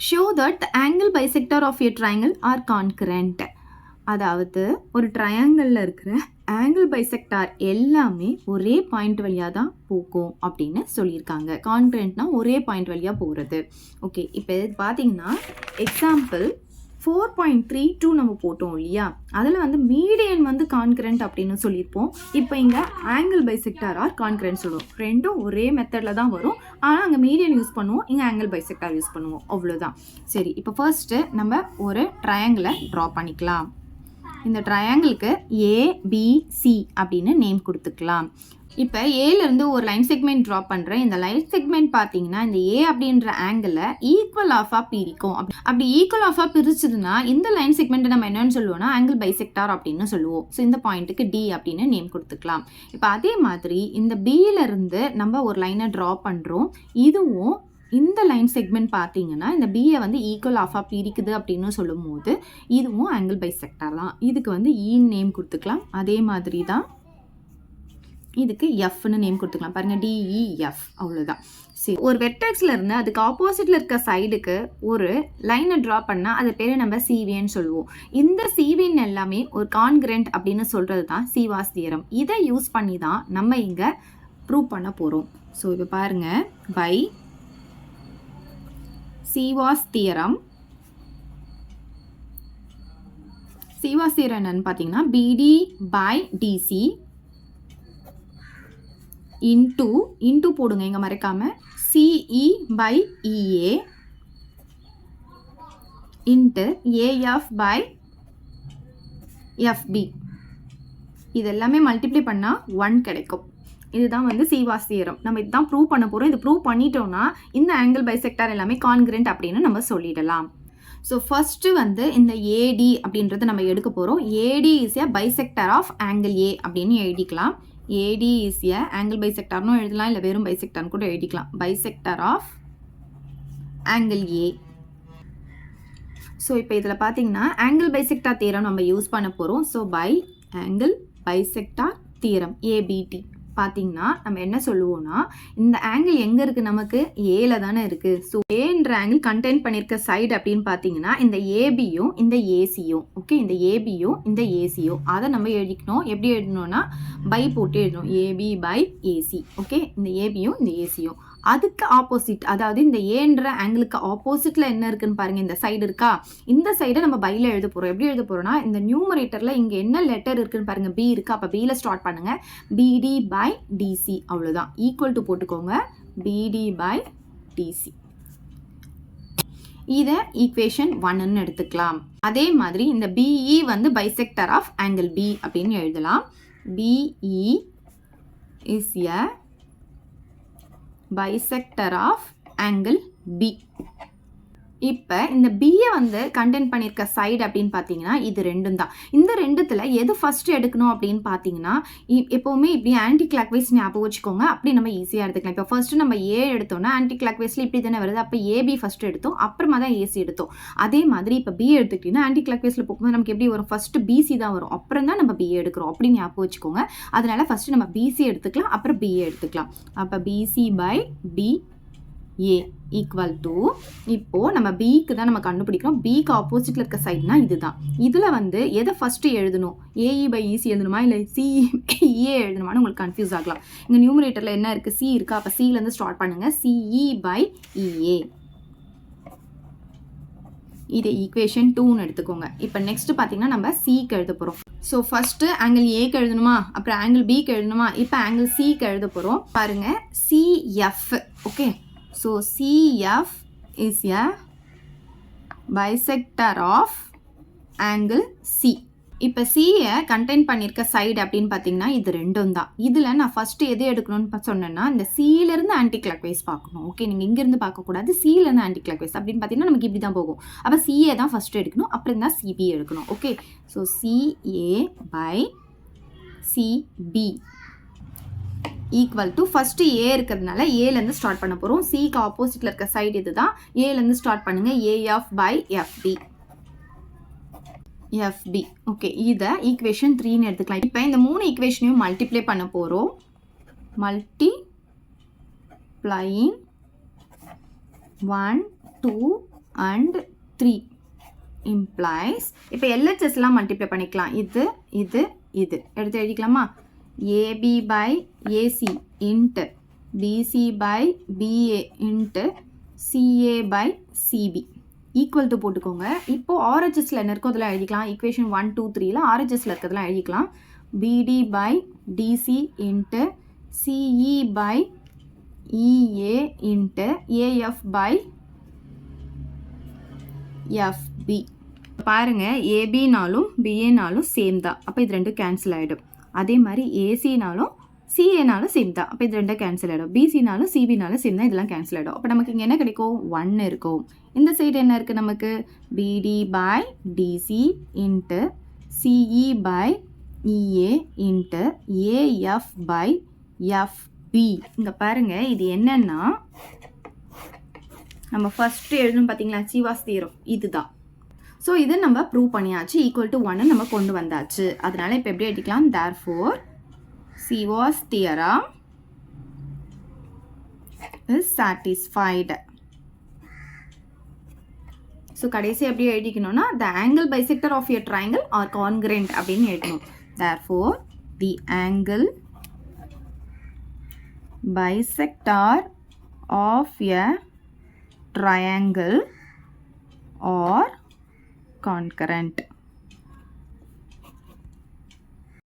Show that the angle bisector of a triangle are concurrent. அதாவது ஒரு ட்ரையாங்கிளில் இருக்கிற angle bisector எல்லாமே ஒரே பாயிண்ட் வழியாக தான் போகும் அப்படின்னு சொல்லியிருக்காங்க. கான்கரண்ட்னா ஒரே பாயிண்ட் வழியாக போகிறது. ஓகே, இப்போ பார்த்தீங்கன்னா எக்ஸாம்பிள் 4.32 நம்ம போட்டோம் இல்லையா, அதில் வந்து மீடியன் வந்து கான்கரண்ட் அப்படின்னு சொல்லியிருப்போம். இப்போ இங்கே ஆங்கிள் பைசெக்டார் ஆர் கான்கரண்ட் சொல்லுவோம். ரெண்டும் ஒரே மெத்தடில் தான் வரும். ஆனால் அங்கே மீடியன் யூஸ் பண்ணுவோம், இங்கே ஆங்கிள் பைசெக்டார் யூஸ் பண்ணுவோம். அவ்வளோதான். சரி, இப்போ ஃபர்ஸ்ட்டு நம்ம ஒரு ட்ரையாங்கிளை ட்ரா பண்ணிக்கலாம். இந்த ட்ரையாங்கிளுக்கு ஏபிசி அப்படின்னு நேம் கொடுத்துக்கலாம். இப்போ ஏலேருந்து ஒரு லைன் செக்மெண்ட் ட்ரா பண்ணுறேன். இந்த லைன் செக்மெண்ட் பார்த்தீங்கன்னா இந்த ஏ அப்படின்ற ஆங்கிளை ஈக்குவல் ஆஃபாக பிரிக்கும். அப்படி ஈக்குவல் ஆஃபாக பிரிச்சதுன்னா இந்த லைன் செக்மெண்ட்டை நம்ம என்னென்னு சொல்லுவோம்னா ஆங்கிள் பைசெக்டார் அப்படின்னு சொல்லுவோம். ஸோ இந்த பாயிண்ட்டுக்கு டி அப்படின்னு நேம் கொடுத்துக்கலாம். இப்போ அதே மாதிரி இந்த பியிலேருந்து நம்ம ஒரு லைனை ட்ரா பண்ணுறோம். இதுவும் இந்த லைன் செக்மெண்ட் பார்த்தீங்கன்னா இந்த பியை வந்து ஈக்குவல் ஆஃபாக பிரிக்குது அப்படின்னு சொல்லும் போது இதுவும் ஆங்கிள் பைசெக்டார் தான். இதுக்கு வந்து ஈன்னு நேம் கொடுத்துக்கலாம். அதே மாதிரி தான் இதுக்கு எஃப்னு நேம் கொடுத்துக்கலாம். பாருங்கள், டிஇஎஃப். அவ்வளோதான். சரி, ஒரு வெர்டெக்ஸில் இருந்து அதுக்கு ஆப்போசிட்டில் இருக்க சைடுக்கு ஒரு லைனை ட்ரா பண்ணால் அது பேர் நம்ம சிவின்னு சொல்லுவோம். இந்த சிவின் எல்லாமே ஒரு கான்கரண்ட் அப்படின்னு சொல்கிறது தான் சீவாஸ் தியரம். இதை யூஸ் பண்ணி தான் நம்ம இங்கே ப்ரூவ் பண்ண போகிறோம். ஸோ இப்போ பாருங்கள், by Ceva's theorem. Ceva's theorem என்னன்னு பார்த்தீங்கன்னா பிடி பை டிசி இன்டூ போடுங்க இங்கே மறைக்காம, CE by EA into AF by FB. இது எல்லாமே மல்டிப்ளை பண்ணால் 1 கிடைக்கும். இதுதான் வந்து சீவாஸ் தியரம். நம்ம இதுதான் ப்ரூவ் பண்ண போகிறோம். இது ப்ரூவ் பண்ணிட்டோம்னா இந்த ஆங்கிள் பைசெக்டார் எல்லாமே கான்கரண்ட் அப்படின்னு நம்ம சொல்லிடலாம். ஸோ ஃபர்ஸ்ட்டு வந்து இந்த ஏடி அப்படின்றத நம்ம எடுக்க போகிறோம். AD is a bisector of angle A அப்படின்னு எழுதிக்கலாம். ஏடி இஸ் எ ஆங்கிள் பைசெக்டார்னு எழுதலாம், இல்லை வெறும் பைசெக்டார்னு கூட எழுதிக்கலாம். Bisector of angle A. So இப்போ இதில் பார்த்தீங்கன்னா ஆங்கிள் பைசெக்டார் தியரம் நம்ம யூஸ் பண்ண போகிறோம். So by angle bisector theorem ABD பார்த்தீங்கன்னா நம்ம என்ன சொல்லுவோம்னா இந்த ஆங்கிள் எங்கே இருக்குது, நமக்கு ஏல தானே இருக்குது. ஸோ ஏன்ற ஆங்கிள் கண்டெயின் பண்ணியிருக்க சைடு அப்படின்னு பார்த்தீங்கன்னா இந்த ஏபியும் இந்த ஏசியும். ஓகே, இந்த ஏபியும் இந்த ஏசியும் அதை நம்ம எழுதிக்கணும். எப்படி எழுதணும்னா பை போட்டு எழுதணும், ஏபி பை ஏசி. ஓகே, இந்த ஏபியும் இந்த ஏசியும். அதுக்கு ஆப்போசிட், அதாவது இந்த ஏன்ற ஆங்கிளுக்கு ஆப்போசிட்ல என்ன இருக்குன்னு பாருங்க, இந்த சைடு இருக்கா, இந்த சைடை நம்ம பைல எழுத போறோம். எப்படி எழுத போறோம்னா இந்த நியூமரேட்டர்ல இங்க என்ன லெட்டர் இருக்குன்னு பாருங்க, பி இருக்கு. அப்ப பில ஸ்டார்ட் பண்ணுங்க, பிடி பை டிசி. அவ்வளவுதான். ஈக்குவல் டு போட்டுக்கோங்க, பிடி பை டிசி. இதை ஈக்குவேஷன் 1ன்னு எடுத்துக்கலாம். அதே மாதிரி இந்த பிஇ வந்து பைசெக்டார் ஆஃப் ஆங்கிள் பி அப்படின்னு எழுதலாம். BE is a bisector of angle B. இப்போ இந்த பியை வந்து கண்டெயின் பண்ணியிருக்க சைடு அப்படின்னு பார்த்தீங்கன்னா இது ரெண்டும் தான். இந்த ரெண்டுத்தில் எது ஃபஸ்ட்டு எடுக்கணும் அப்படின்னு பார்த்தீங்கன்னா எப்போவுமே இப்படி ஆன்டி கிளாக் வைஸ் ஞாபகம் வச்சுக்கோங்க. அப்படி நம்ம ஈஸியாக எடுத்துக்கலாம். இப்போ ஃபர்ஸ்ட்டு நம்ம ஏ எடுத்தோம்னா ஆன்டி கிளாக் வைஸில் இப்படி தானே வருது. அப்போ ஏபி ஃபஸ்ட்டு எடுத்தோம், அப்புறமா தான் ஏசி எடுத்தோம். அதே மாதிரி இப்போ பி எடுத்துக்கிட்டிங்கன்னா ஆன்டி கிளாக் வைஸில் போகும்போது நமக்கு எப்படி வரும், ஃபஸ்ட்டு பிசி தான் வரும், அப்புறம் தான் நம்ம பிஏ எடுக்கிறோம். அப்படி ஞாபகம் வச்சுக்கோங்க. அதனால ஃபஸ்ட்டு நம்ம பிசி எடுத்துக்கலாம், அப்புறம் பிஏ எடுத்துக்கலாம். அப்போ BC by B A equal to, இப்போது நம்ம பிக்கு தான் நம்ம கண்டுபிடிக்கிறோம். பிக்கு ஆப்போசிட்டில் இருக்க சைடுனா இதுதான். இதில் வந்து எதை ஃபஸ்ட்டு எழுதணும், ஏஇ பை இசி எழுதணுமா இல்லை சிஇஏ எழுதணுமான்னு உங்களுக்கு கன்ஃபியூஸ் ஆகலாம். இங்கே நியூமரேட்டரில் என்ன இருக்குது, சி இருக்கா. அப்போ சிலேருந்து ஸ்டார்ட் பண்ணுங்கள், சிஇ பை இஏ. இது ஈக்குவேஷன் 2ன்னு எடுத்துக்கோங்க. இப்போ நெக்ஸ்ட் பார்த்தீங்கன்னா நம்ம சிக்கு எழுத போகிறோம். ஸோ ஃபஸ்ட்டு ஆங்கிள் ஏக்கு எழுதணுமா, அப்புறம் ஆங்கிள் பிக்கு எழுதணுமா, இப்போ ஆங்கிள் சிக்கு எழுத போகிறோம். பாருங்கள், CF. Okay, so CF is a bisector of angle C. இப்போ சியை கண்டெயின் பண்ணியிருக்க சைடு அப்படின்னு பார்த்தீங்கன்னா இது ரெண்டும் தான். இதில் நான் ஃபஸ்ட்டு எது எடுக்கணும்னு சொன்னேன்னா இந்த சியிலேருந்து ஆன்டி கிளாக் வைஸ் பார்க்கணும். ஓகே, நீங்கள் இங்கேருந்து பார்க்கக்கூடாது, சியிலேருந்து ஆன்டி கிளாக் வைஸ் அப்படின்னு பார்த்தீங்கன்னா நமக்கு இப்படி தான் போகும். அப்போ சிஏ தான் ஃபஸ்ட்டு எடுக்கணும், அப்புறம் தான் சிபி எடுக்கணும். Okay, so CA by CB equal to first A இருக்கிறதுனால ஏலேருந்து ஸ்டார்ட் பண்ண போகிறோம். சிக்கு ஆப்போசிட்டில் இருக்க சைடு இது தான். ஏலேருந்து ஸ்டார்ட் பண்ணுங்கள், AF by FB. FB. Okay, இதை ஈக்குவேஷன் 3ன்னு எடுத்துக்கலாம். இப்போ இந்த 3 ஈக்குவேஷனையும் மல்டிப்ளை பண்ண போகிறோம். மல்டிப்ளையிங் 1 2 and 3 implies இப்போ LHSலாம் மல்டிப்ளை பண்ணிக்கலாம். இது எடுத்து எழுதிக்கலாமா? AB by AC into BC by BA into CA by CB equal to போட்டுக்கோங்க. இப்போ RHSல என்ன இருக்கோ அதெல்லாம் எழுதிக்கலாம். ஈக்குவேஷன் 1 2 3ல RHSல இருக்கிறதெல்லாம் எழுதிக்கலாம். BD by DC into CE by EA into AF by FB. பாருங்க ஏபினாலும் பிஏனாலும் சேம் தான். அப்போ இது ரெண்டும் கேன்சல் ஆகிடும். அதே மாதிரி ஏசினாலும் சிஏனாலும் சேம் தான். அப்போ இது ரெண்டும் கேன்சல் ஆகிடும். பிசினாலும் சிபினாலும் சேம் தான். இதெல்லாம் கேன்சல் ஆகிடும். அப்போ நமக்கு இங்கே என்ன கிடைக்கும்? 1 இருக்கும். இந்த சைடு என்ன இருக்குது நமக்கு? BD by DC into CE by EA into AF by FB. இங்கே பாருங்கள் இது என்னன்னா நம்ம ஃபஸ்ட்டு எழுதணும் பார்த்தீங்களா, சிவாஸ் தியரம் இதுதான். ஸோ இதை நம்ம ப்ரூவ் பண்ணியாச்சு. ஈக்குவல் டு 1 நம்ம கொண்டு வந்தாச்சு. அதனால இப்போ எப்படி எழுதிக்கலாம்? therefore Siva's theorem is satisfied. So கடைசி எப்படி எழுதிக்கணும்னா the angle bisector of a triangle are congruent அப்படின்னு எழுதணும். therefore the angle bisector of a triangle or concurrent.